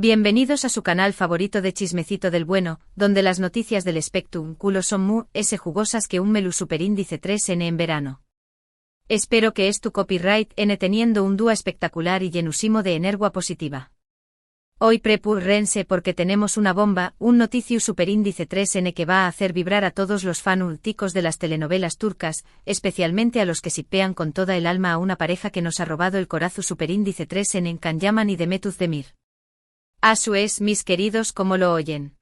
Bienvenidos a su canal favorito de Chismecito del Bueno, donde las noticias del espectáculo son mu s jugosas que un melu superíndice 3N en verano. Espero que es tu copyright N teniendo un dúa espectacular y llenusimo de energía positiva. Hoy prepúrense porque tenemos una bomba, un noticiu superíndice 3N que va a hacer vibrar a todos los fanáticos de las telenovelas turcas, especialmente a los que sipean con toda el alma a una pareja que nos ha robado el corazón superíndice 3N en Can Yaman y Demet Özdemir. Asu es, mis queridos, como lo oyen.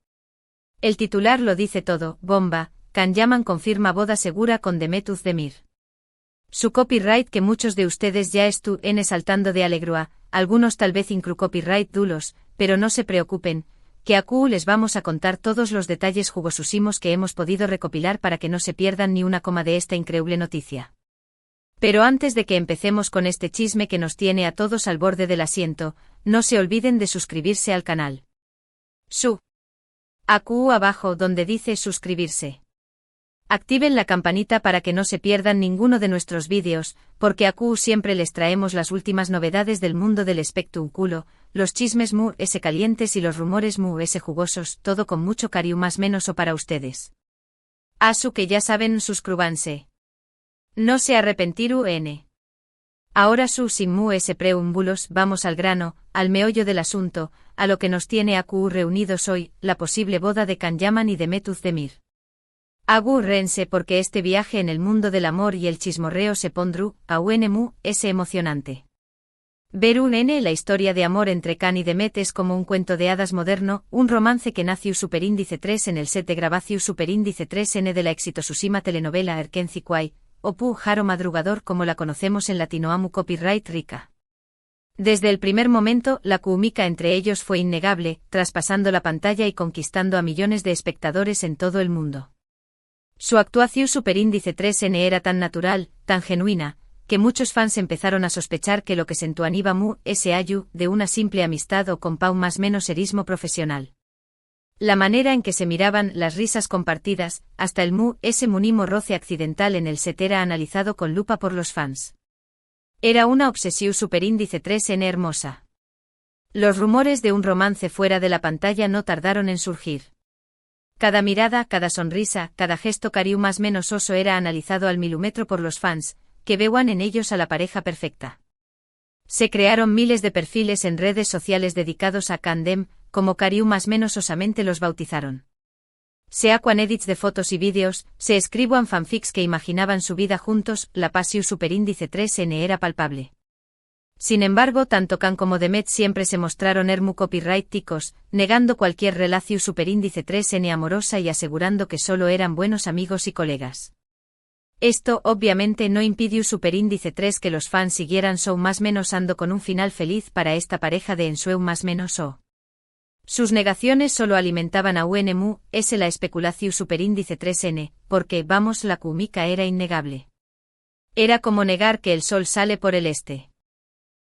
El titular lo dice todo, bomba, Can Yaman confirma boda segura con Demet Özdemir. Su copyright que muchos de ustedes ya están saltando de alegría, algunos tal vez inclu copyright dulos, pero no se preocupen, que aquí les vamos a contar todos los detalles jugosusimos que hemos podido recopilar para que no se pierdan ni una coma de esta increíble noticia. Pero antes de que empecemos con este chisme que nos tiene a todos al borde del asiento, no se olviden de suscribirse al canal. Aquí abajo donde dice suscribirse. Activen la campanita para que no se pierdan ninguno de nuestros vídeos, porque aquí siempre les traemos las últimas novedades del mundo del espectáculo, los chismes mu s calientes y los rumores mu s jugosos, todo con mucho cariño más menos o para ustedes. Asu que ya saben, suscríbanse. No se arrepentiru n. Ahora sin mu s preámbulos vamos al grano, al meollo del asunto, a lo que nos tiene aquí reunidos hoy, la posible boda de Can Yaman y Demet Özdemir. Agúrrense porque este viaje en el mundo del amor y el chismorreo se pondrú, aún mu s emocionante. Ver un n la historia de amor entre Can y Demet es como un cuento de hadas moderno, un romance que nació superíndice 3 en el set de grabación superíndice 3N de la exitosísima telenovela Erkenci Quay, o Pu Jaro Madrugador como la conocemos en latinoamu copyright rica. Desde el primer momento, la química entre ellos fue innegable, traspasando la pantalla y conquistando a millones de espectadores en todo el mundo. Su actuación superíndice 3N era tan natural, tan genuina, que muchos fans empezaron a sospechar que lo que sentuaniba mu s ayu de una simple amistad o con pau más menos erismo profesional. La manera en que se miraban, las risas compartidas, hasta el mu s munimo roce accidental en el set era analizado con lupa por los fans. Era una obsesión superíndice 3N hermosa. Los rumores de un romance fuera de la pantalla no tardaron en surgir. Cada mirada, cada sonrisa, cada gesto cariu más menos oso era analizado al milímetro por los fans, que veían en ellos a la pareja perfecta. Se crearon miles de perfiles en redes sociales dedicados a Candem, como cariu más menos osamente los bautizaron. Se acuan edits de fotos y vídeos, se escribuan fanfics que imaginaban su vida juntos, la pasión superíndice 3N era palpable. Sin embargo, tanto Can como Demet siempre se mostraron hermu copyright ticos, negando cualquier relación superíndice 3N amorosa y asegurando que solo eran buenos amigos y colegas. Esto, obviamente, no impidió superíndice 3 que los fans siguieran show más menos ando con un final feliz para esta pareja de ensueu más menos o. Sus negaciones solo alimentaban a UNMU, es la especulación superíndice 3N, porque, vamos, la química era innegable. Era como negar que el sol sale por el este.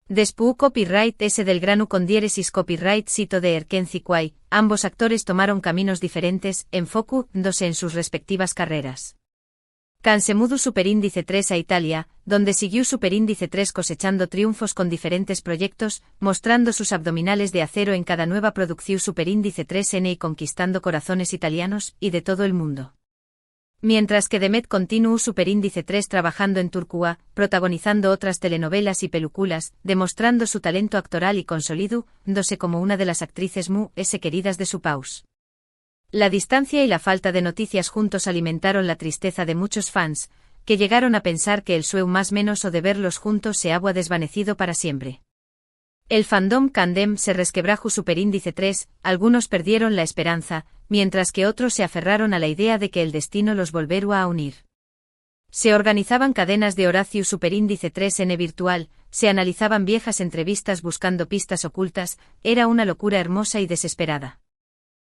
Después copyright S del grano con diéresis copyright cito de Erkenci Quay, ambos actores tomaron caminos diferentes, enfocándose en sus respectivas carreras. Can se mudó superíndice 3 a Italia, donde siguió superíndice 3 cosechando triunfos con diferentes proyectos, mostrando sus abdominales de acero en cada nueva producción superíndice 3N y conquistando corazones italianos y de todo el mundo. Mientras que Demet continuó superíndice 3 trabajando en Turquía, protagonizando otras telenovelas y películas, demostrando su talento actoral y consolidándose como una de las actrices mu s queridas de su país. La distancia y la falta de noticias juntos alimentaron la tristeza de muchos fans, que llegaron a pensar que el sueño más menos o de verlos juntos se había desvanecido para siempre. El fandom Candem se resquebrajó superíndice 3, algunos perdieron la esperanza, mientras que otros se aferraron a la idea de que el destino los volvería a unir. Se organizaban cadenas de oración superíndice 3N virtual, se analizaban viejas entrevistas buscando pistas ocultas, era una locura hermosa y desesperada.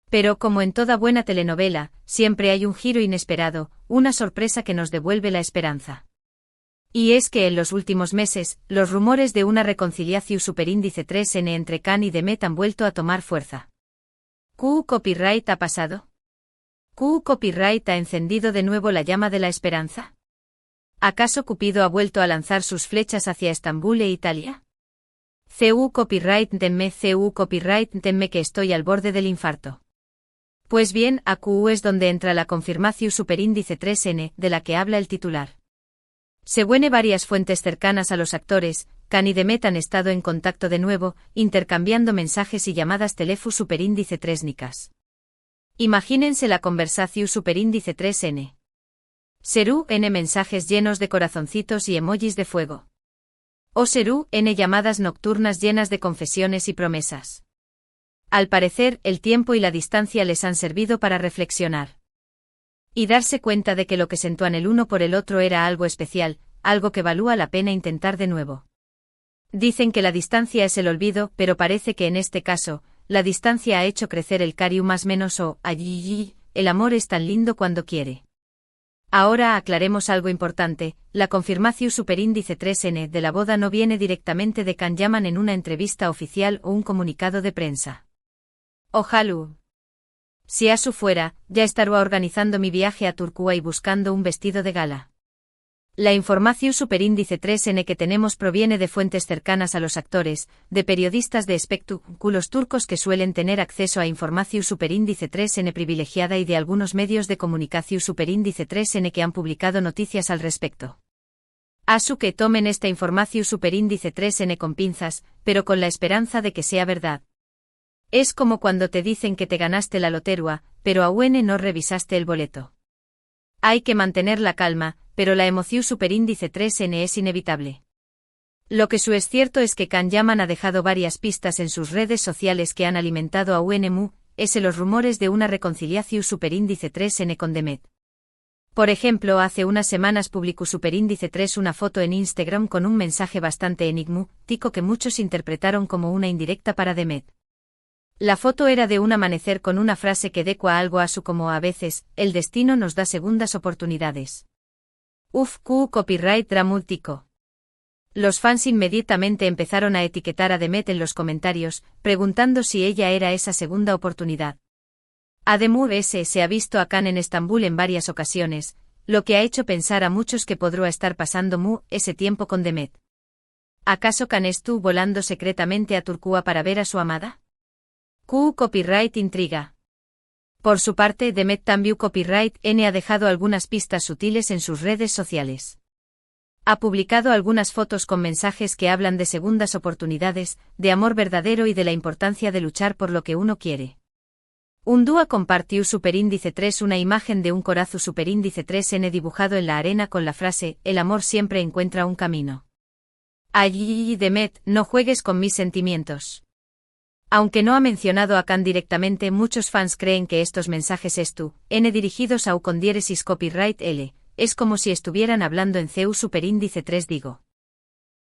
Pero como en toda buena telenovela, siempre hay un giro inesperado, una sorpresa que nos devuelve la esperanza. Y es que en los últimos meses, los rumores de una reconciliación superíndice 3N entre Can y Demet han vuelto a tomar fuerza. ¿Q copyright ha pasado? ¿Q copyright ha encendido de nuevo la llama de la esperanza? ¿Acaso Cupido ha vuelto a lanzar sus flechas hacia Estambul e Italia? CU copyright temme que estoy al borde del infarto. Pues bien, AQ es donde entra la confirmación superíndice 3N, de la que habla el titular. Según varias fuentes cercanas a los actores, Khan y Demet han estado en contacto de nuevo, intercambiando mensajes y llamadas teléfono superíndice 3nicas. Imagínense la conversación superíndice 3N. Serú N mensajes llenos de corazoncitos y emojis de fuego. O Serú N llamadas nocturnas llenas de confesiones y promesas. Al parecer, el tiempo y la distancia les han servido para reflexionar. Y darse cuenta de que lo que sentían el uno por el otro era algo especial, algo que valía la pena intentar de nuevo. Dicen que la distancia es el olvido, pero parece que en este caso, la distancia ha hecho crecer el cariu más menos o, allí, el amor es tan lindo cuando quiere. Ahora aclaremos algo importante, la confirmación superíndice 3N de la boda no viene directamente de Khan Yaman en una entrevista oficial o un comunicado de prensa. Ojalá. Si eso fuera, ya estaría organizando mi viaje a Turquía y buscando un vestido de gala. La información superíndice 3N que tenemos proviene de fuentes cercanas a los actores, de periodistas de espectáculos turcos que suelen tener acceso a información superíndice 3N privilegiada y de algunos medios de comunicación superíndice 3N que han publicado noticias al respecto. Asu que tomen esta información superíndice 3N con pinzas, pero con la esperanza de que sea verdad. Es como cuando te dicen que te ganaste la lotería, pero aún no revisaste el boleto. Hay que mantener la calma, pero la emoción superíndice 3N es inevitable. Lo que es cierto es que Khan Yaman ha dejado varias pistas en sus redes sociales que han alimentado a UNMU, los rumores de una reconciliación superíndice 3N con Demet. Por ejemplo, hace unas semanas publicó superíndice 3 una foto en Instagram con un mensaje bastante enigmático que muchos interpretaron como una indirecta para Demet. La foto era de un amanecer con una frase que decua algo a su como a veces, el destino nos da segundas oportunidades. Copyright dramático. Los fans inmediatamente empezaron a etiquetar a Demet en los comentarios, preguntando si ella era esa segunda oportunidad. Además se ha visto a Khan en Estambul en varias ocasiones, lo que ha hecho pensar a muchos que podría estar pasando ese tiempo con Demet. ¿Acaso Khan estuvo volando secretamente a Turquía para ver a su amada? Copyright intriga. Por su parte, Demet también Copyright N ha dejado algunas pistas sutiles en sus redes sociales. Ha publicado algunas fotos con mensajes que hablan de segundas oportunidades, de amor verdadero y de la importancia de luchar por lo que uno quiere. Un dúo compartió superíndice 3 una imagen de un corazón superíndice 3N dibujado en la arena con la frase, el amor siempre encuentra un camino. Allí, Demet, no juegues con mis sentimientos. Aunque no ha mencionado a Khan directamente, muchos fans creen que estos mensajes dirigidos a U con diéresis copyright L, es como si estuvieran hablando en CU superíndice 3 digo.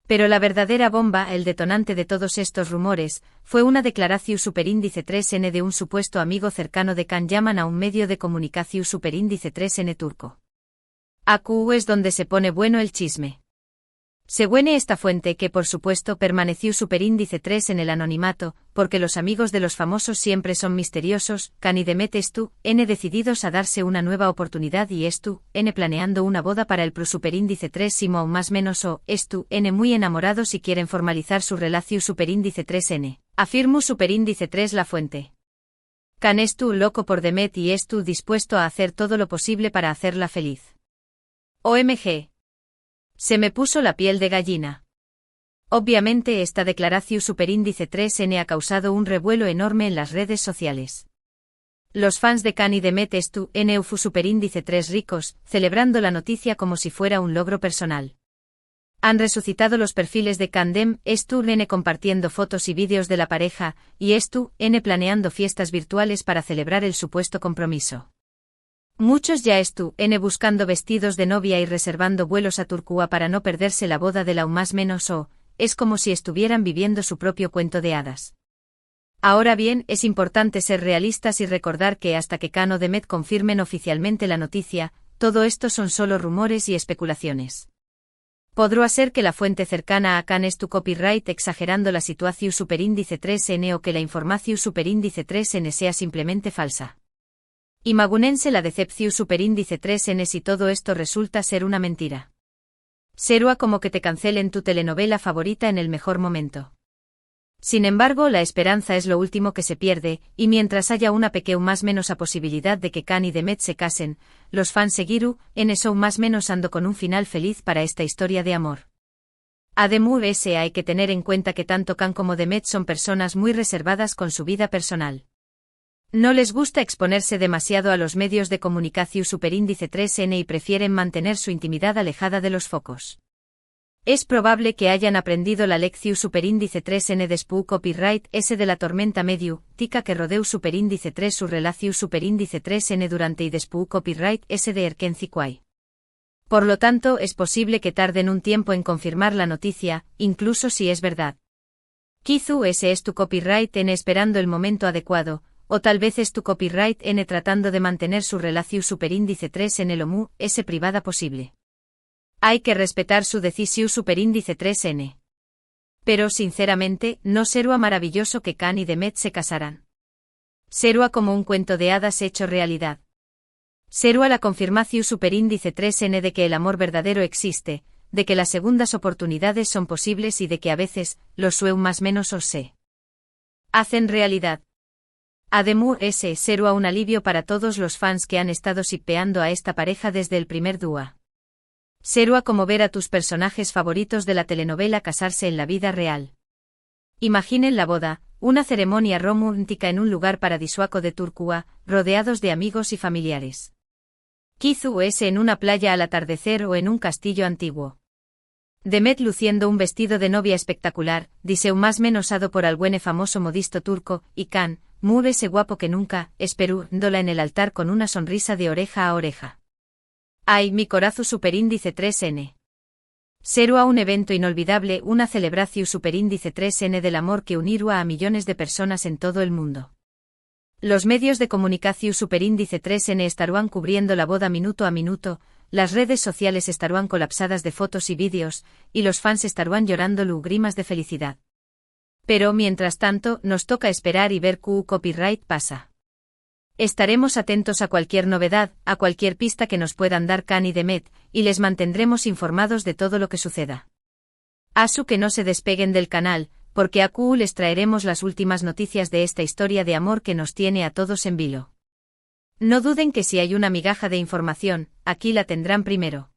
Pero la verdadera bomba, el detonante de todos estos rumores, fue una declaración superíndice 3N de un supuesto amigo cercano de Khan Yaman a un medio de comunicación superíndice 3N turco. AQ es donde se pone bueno el chisme. Según esta fuente que por supuesto permaneció superíndice 3 en el anonimato, porque los amigos de los famosos siempre son misteriosos, Khan y Demet decididos a darse una nueva oportunidad y planeando una boda para el superíndice 3 simo más menos o muy enamorados y quieren formalizar su relación superíndice 3N. Afirmó superíndice 3 la fuente. Khan loco por Demet y dispuesto a hacer todo lo posible para hacerla feliz. OMG. Se me puso la piel de gallina. Obviamente esta declaración superíndice 3N ha causado un revuelo enorme en las redes sociales. Los fans de Khan y Demet fu superíndice 3 ricos, celebrando la noticia como si fuera un logro personal. Han resucitado los perfiles de Khan N compartiendo fotos y vídeos de la pareja, y planeando fiestas virtuales para celebrar el supuesto compromiso. Muchos ya buscando vestidos de novia y reservando vuelos a Turquía para no perderse la boda de la más menos o, es como si estuvieran viviendo su propio cuento de hadas. Ahora bien, es importante ser realistas y recordar que hasta que Khan o Demet confirmen oficialmente la noticia, todo esto son solo rumores y especulaciones. Podrá ser que la fuente cercana a Khan copyright exagerando la situación superíndice 3N o que la información superíndice 3N sea simplemente falsa. Imagúnense la decepción superíndice 3N si todo esto resulta ser una mentira. Será como que te cancelen tu telenovela favorita en el mejor momento. Sin embargo, la esperanza es lo último que se pierde, y mientras haya una pequeña más menos a posibilidad de que Kan y Demet se casen, los fans seguiru, en eso más menos ando con un final feliz para esta historia de amor. Además, hay que tener en cuenta que tanto Kan como Demet son personas muy reservadas con su vida personal. No les gusta exponerse demasiado a los medios de comunicación superíndice 3N y prefieren mantener su intimidad alejada de los focos. Es probable que hayan aprendido la lección superíndice 3N después copyright S de la tormenta mediática que rodeu superíndice 3 su relación superíndice 3N durante y después copyright S de Erkenci Kwai. Por lo tanto, es posible que tarden un tiempo en confirmar la noticia, incluso si es verdad. Quizú ese es tu copyright N esperando el momento adecuado, o tal vez es tu copyright N tratando de mantener su relación superíndice 3 en el OMU, S privada posible. Hay que respetar su decisión superíndice 3N. Pero sinceramente, no será maravilloso que Kan y Demet se casaran. Será como un cuento de hadas hecho realidad. Será la confirmación superíndice 3N de que el amor verdadero existe, de que las segundas oportunidades son posibles y de que a veces, los sueños más menos os se hacen realidad. Además, ese será un alivio para todos los fans que han estado shippeando a esta pareja desde el primer dúa. Será como ver a tus personajes favoritos de la telenovela casarse en la vida real. Imaginen la boda, una ceremonia romántica en un lugar paradisíaco de Turquía, rodeados de amigos y familiares. Quizú ese en una playa al atardecer o en un castillo antiguo. Demet luciendo un vestido de novia espectacular, diseu más menosado por algún famoso modisto turco, y Kan, ese guapo que nunca, esperándola en el altar con una sonrisa de oreja a oreja. ¡Ay, mi corazón superíndice 3N! Será un evento inolvidable, una celebración superíndice 3N del amor que unirá a millones de personas en todo el mundo. Los medios de comunicación superíndice 3N estarán cubriendo la boda minuto a minuto, las redes sociales estarán colapsadas de fotos y vídeos, y los fans estarán llorando lágrimas de felicidad. Pero mientras tanto, nos toca esperar y ver qué copyright pasa. Estaremos atentos a cualquier novedad, a cualquier pista que nos puedan dar Kan y Demet, y les mantendremos informados de todo lo que suceda. Asu que no se despeguen del canal, porque a les traeremos las últimas noticias de esta historia de amor que nos tiene a todos en vilo. No duden que si hay una migaja de información, aquí la tendrán primero.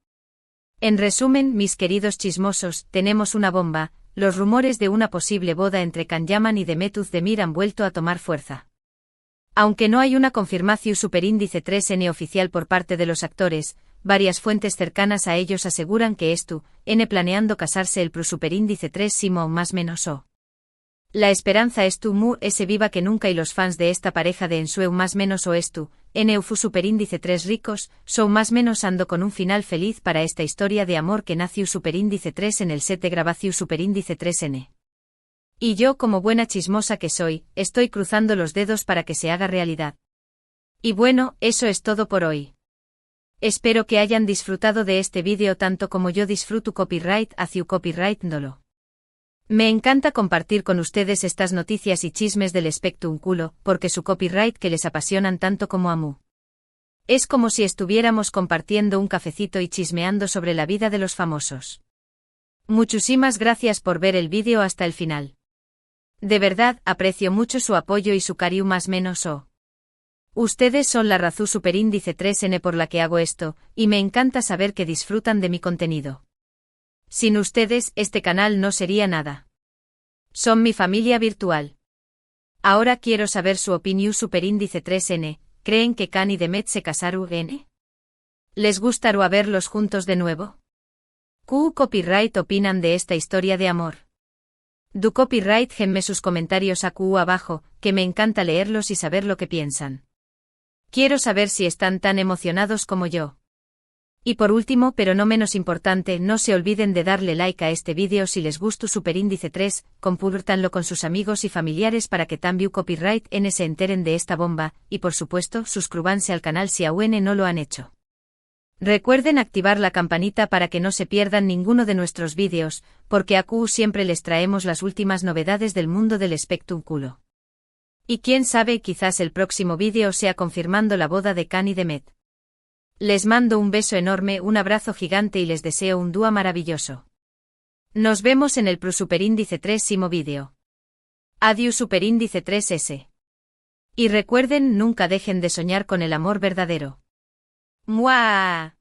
En resumen, mis queridos chismosos, tenemos una bomba, los rumores de una posible boda entre Kan Yaman y Demet Özdemir han vuelto a tomar fuerza. Aunque no hay una confirmación superíndice 3N oficial por parte de los actores, varias fuentes cercanas a ellos aseguran que N planeando casarse el superíndice 3 simo más menos o. La esperanza es viva que nunca y los fans de esta pareja de ensueu más menos o N ufu superíndice 3 ricos, son más menos ando con un final feliz para esta historia de amor que nació superíndice 3 en el set de grabación superíndice 3N. Y yo como buena chismosa que soy, estoy cruzando los dedos para que se haga realidad. Y bueno, eso es todo por hoy. Espero que hayan disfrutado de este vídeo tanto como yo disfruto copyright hacia copyright dolo. Me encanta compartir con ustedes estas noticias y chismes del espectáculo, porque su copyright que les apasionan tanto como a mí. Es como si estuviéramos compartiendo un cafecito y chismeando sobre la vida de los famosos. Muchísimas gracias por ver el vídeo hasta el final. De verdad, aprecio mucho su apoyo y su cariño más menos o. Ustedes son la razón superíndice 3N por la que hago esto, y me encanta saber que disfrutan de mi contenido. Sin ustedes, este canal no sería nada. Son mi familia virtual. Ahora quiero saber su opinión superíndice 3N, ¿creen que Kan y Demet se casarán? ¿Les gustaría verlos juntos de nuevo? ¿Qué copyright opinan de esta historia de amor? Du copyright genme sus comentarios abajo, que me encanta leerlos y saber lo que piensan. Quiero saber si están tan emocionados como yo. Y por último, pero no menos importante, no se olviden de darle like a este vídeo si les gusta superíndice 3, compártanlo con sus amigos y familiares para que también copyright N se enteren de esta bomba, y por supuesto, suscríbanse al canal si aún no lo han hecho. Recuerden activar la campanita para que no se pierdan ninguno de nuestros vídeos, porque siempre les traemos las últimas novedades del mundo del espectáculo. Y quién sabe, quizás el próximo vídeo sea confirmando la boda de Kan y Demet. Les mando un beso enorme, un abrazo gigante y les deseo un dúa maravilloso. Nos vemos en el superíndice 3 vídeo. Adiós superíndice 3S. Y recuerden, nunca dejen de soñar con el amor verdadero. ¡Mua!